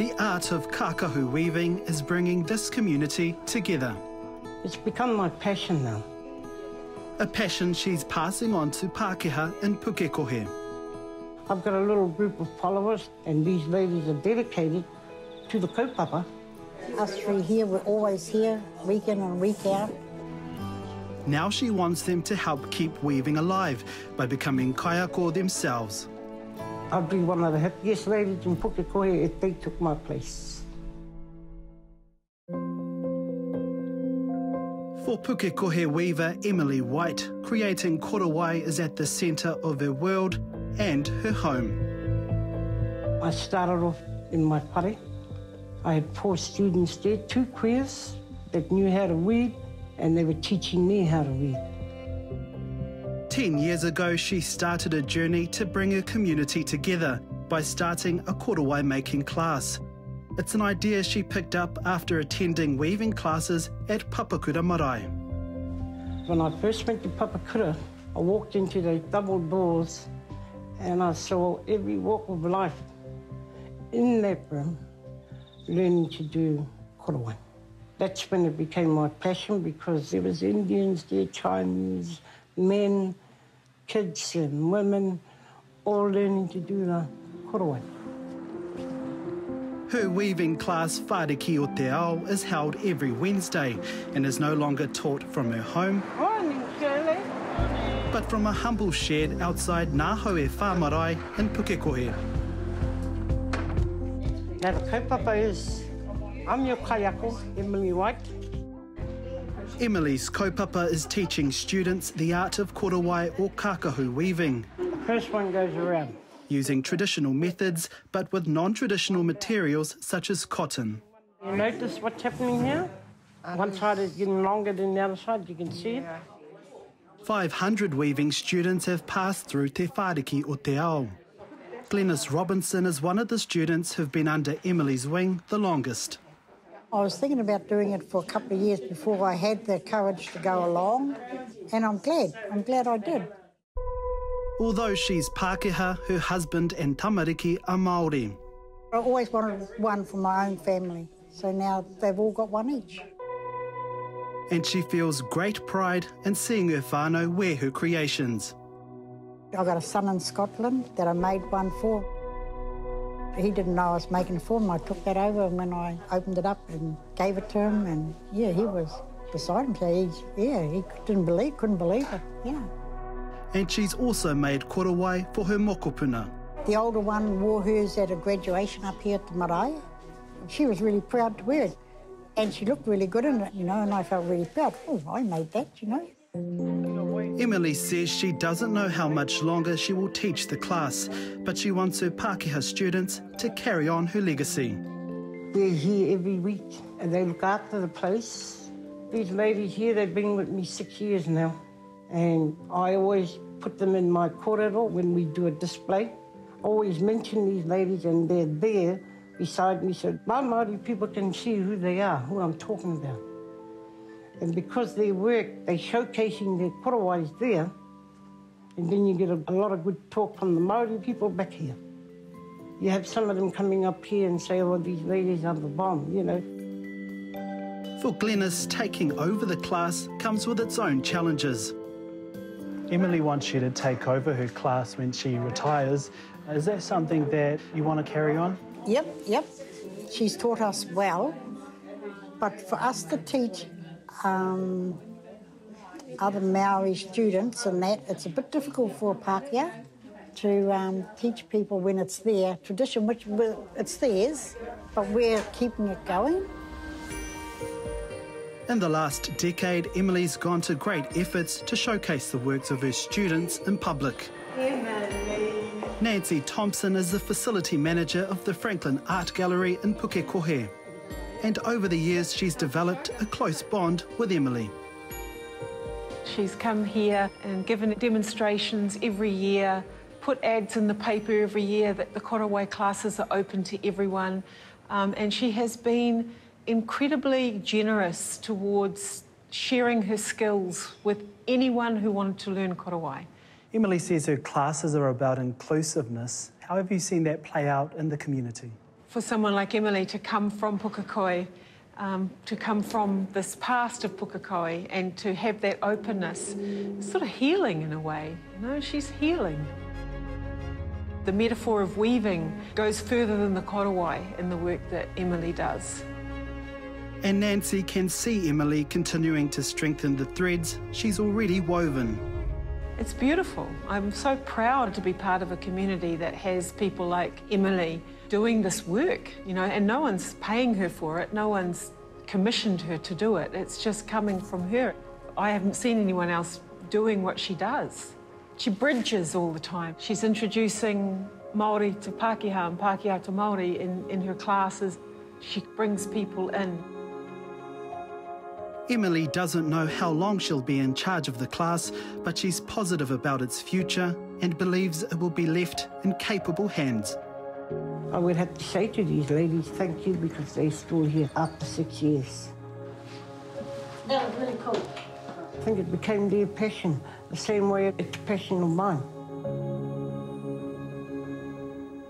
The art of Kākahu weaving is bringing this community together. It's become my passion now. A passion she's passing on to pākehā in Pukekohe. I've got a little group of followers, and these ladies are dedicated to the kaupapa. Us three here, we're always here, week in and week out. Now she wants them to help keep weaving alive by becoming kaiako themselves. I'd be one of the happiest ladies in Pukekohe if they took my place. For Pukekohe weaver Emily Whyte, creating korowai is at the centre of her world and her home. I started off in my whare. I had 4 students there, 2 queers that knew how to weave, and they were teaching me how to weave. 10 years ago, she started a journey to bring her community together by starting a korowai making class. It's an idea she picked up after attending weaving classes at Papakura Marae. When I first went to Papakura, I walked into those double doors and I saw every walk of life in that room learning to do korowai. That's when it became my passion, because there was Indians there, Chinese, men, kids and women, all learning to do the korowai. Her weaving class, Whāriki o Te Ao, is held every Wednesday and is no longer taught from her home, Morning, Shirley. but from a humble shed outside Ngā Hui Marae in Pukekohe. Now the kaupapa is, I'm your kaiako, Emily Whyte. Emily's kaupapa is teaching students the art of korowai or Kākahu weaving, The first one goes around. using traditional methods but with non-traditional materials such as cotton. You notice what's happening now? One side is getting longer than the other side, you can see it. 500 weaving students have passed through Te Whāriki o Te Ao. Glennis Robinson is one of the students who've been under Emily's wing the longest. I was thinking about doing it for a couple of years before I had the courage to go along, and I'm glad I did. Although she's pākehā, her husband and tamariki are Māori. I always wanted one for my own family, so now they've all got one each. And she feels great pride in seeing her whānau wear her creations. I've got a son in Scotland that I made one for. He didn't know I was making it for him. I took that over, and when I opened it up and gave it to him, and yeah, he was beside him. So he couldn't believe it, yeah. And she's also made korowai for her mokopuna. The older one wore hers at a graduation up here at the Marae. She was really proud to wear it. And she looked really good in it, you know, and I felt really proud. Oh, I made that, you know. Emily says she doesn't know how much longer she will teach the class, but she wants her pākehā students to carry on her legacy. They're here every week and they look after the place. These ladies here, they've been with me 6 years now. And I always put them in my corridor when we do a display. I always mention these ladies, and they're there beside me so my Māori people can see who they are, who I'm talking about. And because their work, they're showcasing their korowais there, and then you get a lot of good talk from the Māori people back here. You have some of them coming up here and say, oh, these ladies are the bomb, you know. For Glennis, taking over the class comes with its own challenges. Emily wants you to take over her class when she retires. Is that something that you want to carry on? Yep. She's taught us well, but for us to teach other Maori students and that, it's a bit difficult for a pākehā to teach people when it's their tradition, which it's theirs, but we're keeping it going. In the last decade, Emily's gone to great efforts to showcase the works of her students in public. Nansi Thompson is the facility manager of the Franklin Art Gallery in Pukekohe. And over the years, she's developed a close bond with Emily. She's come here and given demonstrations every year, put ads in the paper every year that the korowai classes are open to everyone. And she has been incredibly generous towards sharing her skills with anyone who wanted to learn korowai. Emily says her classes are about inclusiveness. How have you seen that play out in the community? For someone like Emily to come from Pukekohe, to come from this past of Pukekohe and to have that openness, it's sort of healing in a way, you know, she's healing. The metaphor of weaving goes further than the korowai in the work that Emily does. And Nansi can see Emily continuing to strengthen the threads she's already woven. It's beautiful. I'm so proud to be part of a community that has people like Emily doing this work, you know, and no one's paying her for it, no one's commissioned her to do it. It's just coming from her. I haven't seen anyone else doing what she does. She bridges all the time. She's introducing Māori to pākehā and pākehā to Māori in her classes. She brings people in. Emily doesn't know how long she'll be in charge of the class, but she's positive about its future and believes it will be left in capable hands. I would have to say to these ladies, thank you, because they're still here after 6 years. That was really cool. I think it became their passion, the same way it's a passion of mine.